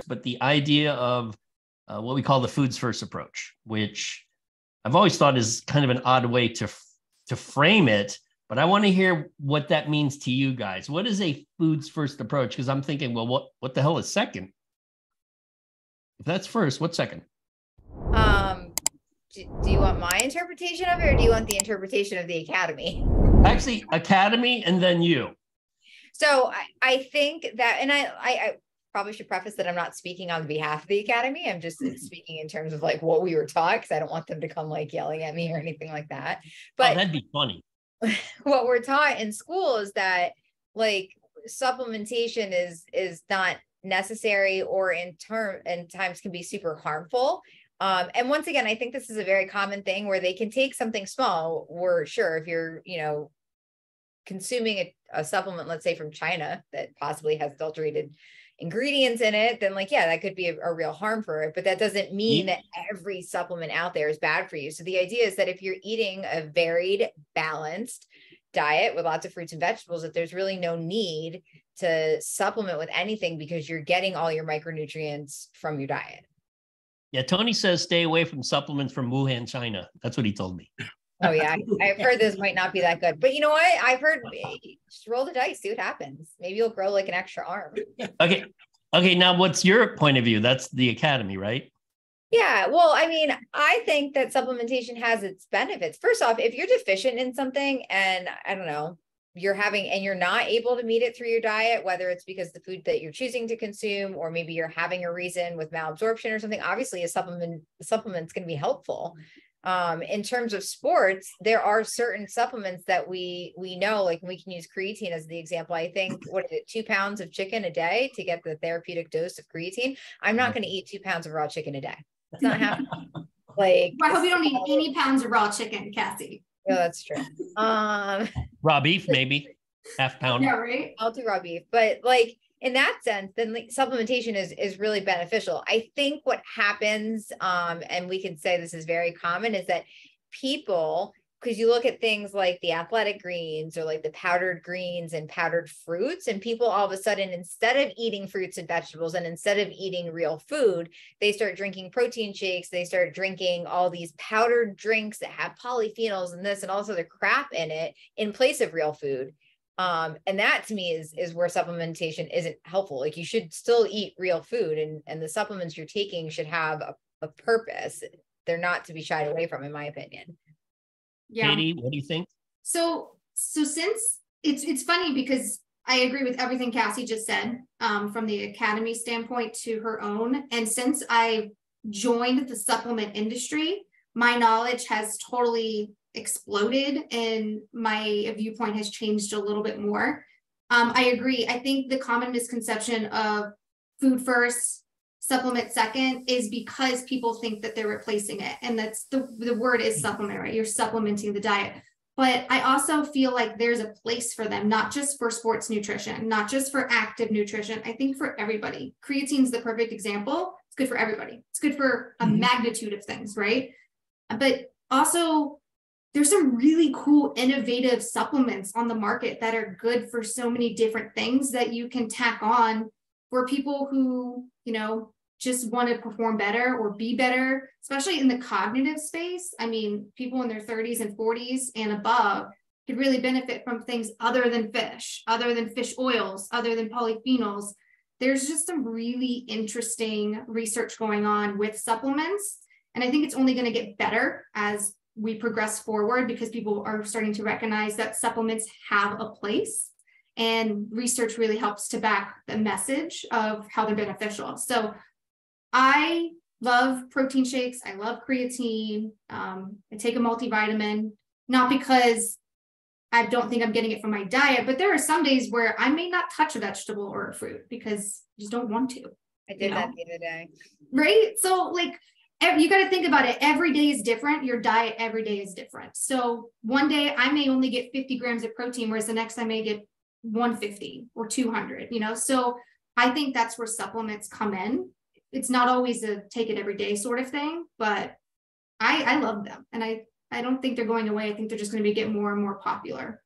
but the idea of what we call the foods first approach, which I've always thought is kind of an odd way to frame it, but I want to hear what that means to you guys. What is a foods first approach? Because I'm thinking, well, what the hell is second? If that's first, what's second? Do you want my interpretation of it, or do you want the interpretation of the academy? Actually, academy and then you. So I think that, and I probably should preface that I'm not speaking on behalf of the academy. I'm just speaking in terms of like what we were taught, because I don't want them to come like yelling at me or anything like that. But that'd be funny. What we're taught in school is that like supplementation is not necessary, or in times can be super harmful. And once again, I think this is a very common thing where they can take something small, or sure, if you're, consuming a supplement, let's say from China, that possibly has adulterated ingredients in it, then like, yeah, that could be a real harm for it. But that doesn't mean that every supplement out there is bad for you. So the idea is that if you're eating a varied, balanced diet with lots of fruits and vegetables, that there's really no need to supplement with anything, because you're getting all your micronutrients from your diet. Yeah, Tony says stay away from supplements from Wuhan, China. That's what he told me. Oh yeah, I've heard this might not be that good, but you know what? I've heard, just roll the dice, see what happens. Maybe you'll grow like an extra arm. Okay. Now, what's your point of view? That's the academy, right? Yeah. Well, I mean, I think that supplementation has its benefits. First off, if you're deficient in something, and I don't know, you're not able to meet it through your diet, whether it's because the food that you're choosing to consume, or maybe you're having a reason with malabsorption or something, obviously a supplement's going to be helpful. In terms of sports, there are certain supplements that we know, like we can use creatine as the example. I think, 2 pounds of chicken a day to get the therapeutic dose of creatine. I'm not going to eat 2 pounds of raw chicken a day. It's not happening. Like, I hope you don't eat any pounds of raw chicken, Cassie. Yeah, that's true. Raw beef, maybe half pound. Yeah, right. I'll do raw beef, but like in that sense, then like, supplementation is really beneficial. I think what happens, and we can say this is very common, is that people, because you look at things like the athletic greens or like the powdered greens and powdered fruits, and people all of a sudden, instead of eating fruits and vegetables and instead of eating real food, they start drinking protein shakes. They start drinking all these powdered drinks that have polyphenols and this and all this other crap in it in place of real food. And that to me is where supplementation isn't helpful. Like, you should still eat real food, and the supplements you're taking should have a purpose. They're not to be shied away from, in my opinion. Yeah. Katie, what do you think? So since it's funny, because I agree with everything Cassie just said, from the academy standpoint to her own. And since I joined the supplement industry, my knowledge has totally exploded and my viewpoint has changed a little bit more. I agree. I think the common misconception of food first, supplement second is because people think that they're replacing it. And that's the word is supplement, right? You're supplementing the diet. But I also feel like there's a place for them, not just for sports nutrition, not just for active nutrition. I think for everybody. Creatine is the perfect example. It's good for everybody. It's good for a magnitude of things, right? But also, there's some really cool, innovative supplements on the market that are good for so many different things that you can tack on for people who, just want to perform better or be better, especially in the cognitive space. I mean, people in their 30s and 40s and above could really benefit from things other than fish oils, other than polyphenols. There's just some really interesting research going on with supplements. And I think it's only going to get better as we progress forward, because people are starting to recognize that supplements have a place, and research really helps to back the message of how they're beneficial. So I love protein shakes. I love creatine. I take a multivitamin, not because I don't think I'm getting it from my diet, but there are some days where I may not touch a vegetable or a fruit because I just don't want to. I did that the other day. Right? So like, you got to think about it. Every day is different. Your diet every day is different. So one day I may only get 50 grams of protein, whereas the next I may get 150 or 200, So I think that's where supplements come in. It's not always a take it every day sort of thing, but I love them. And I don't think they're going away. I think they're just going to get more and more popular.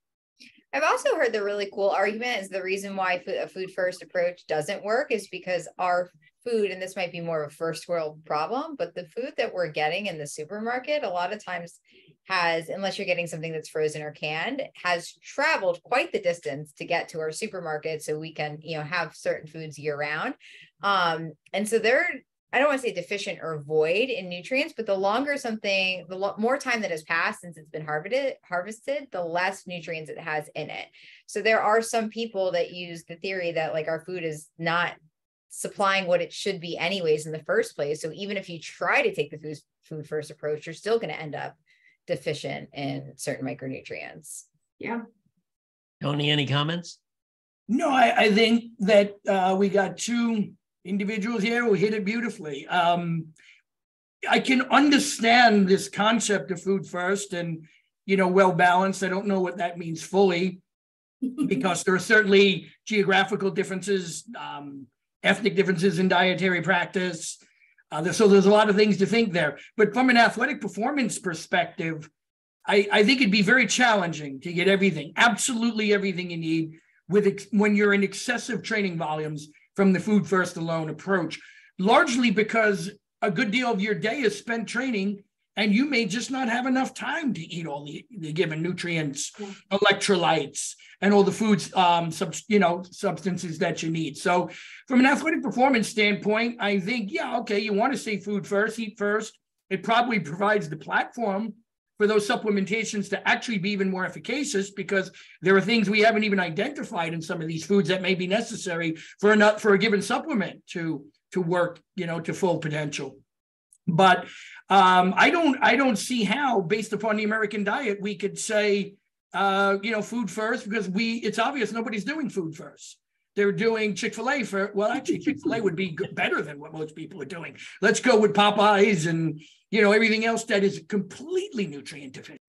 I've also heard the really cool argument is the reason why a food first approach doesn't work is because our food, and this might be more of a first world problem, but the food that we're getting in the supermarket a lot of times has, unless you're getting something that's frozen or canned, has traveled quite the distance to get to our supermarket so we can, have certain foods year round. And so they're, I don't want to say deficient or void in nutrients, but the longer something, the more time that has passed since it's been harvested, the less nutrients it has in it. So there are some people that use the theory that like our food is not supplying what it should be anyways in the first place. So even if you try to take the food first approach, you're still going to end up deficient in certain micronutrients. Yeah. Tony, any comments? No, I think that we got two individuals here who hit it beautifully. I can understand this concept of food first and, well balanced. I don't know what that means fully because there are certainly geographical differences, ethnic differences in dietary practice. So there's a lot of things to think there. But from an athletic performance perspective, I think it'd be very challenging to get everything, absolutely everything you need when you're in excessive training volumes from the food first alone approach, largely because a good deal of your day is spent training and you may just not have enough time to eat all the given nutrients, electrolytes, and all the foods, substances that you need. So from an athletic performance standpoint, I think, you want to say food first, eat first. It probably provides the platform for those supplementations to actually be even more efficacious because there are things we haven't even identified in some of these foods that may be necessary for a given supplement to work, to full potential. But I don't see how, based upon the American diet, we could say, food first, because it's obvious nobody's doing food first. They're doing Chick-fil-A actually Chick-fil-A would be better than what most people are doing. Let's go with Popeyes and, everything else that is completely nutrient deficient.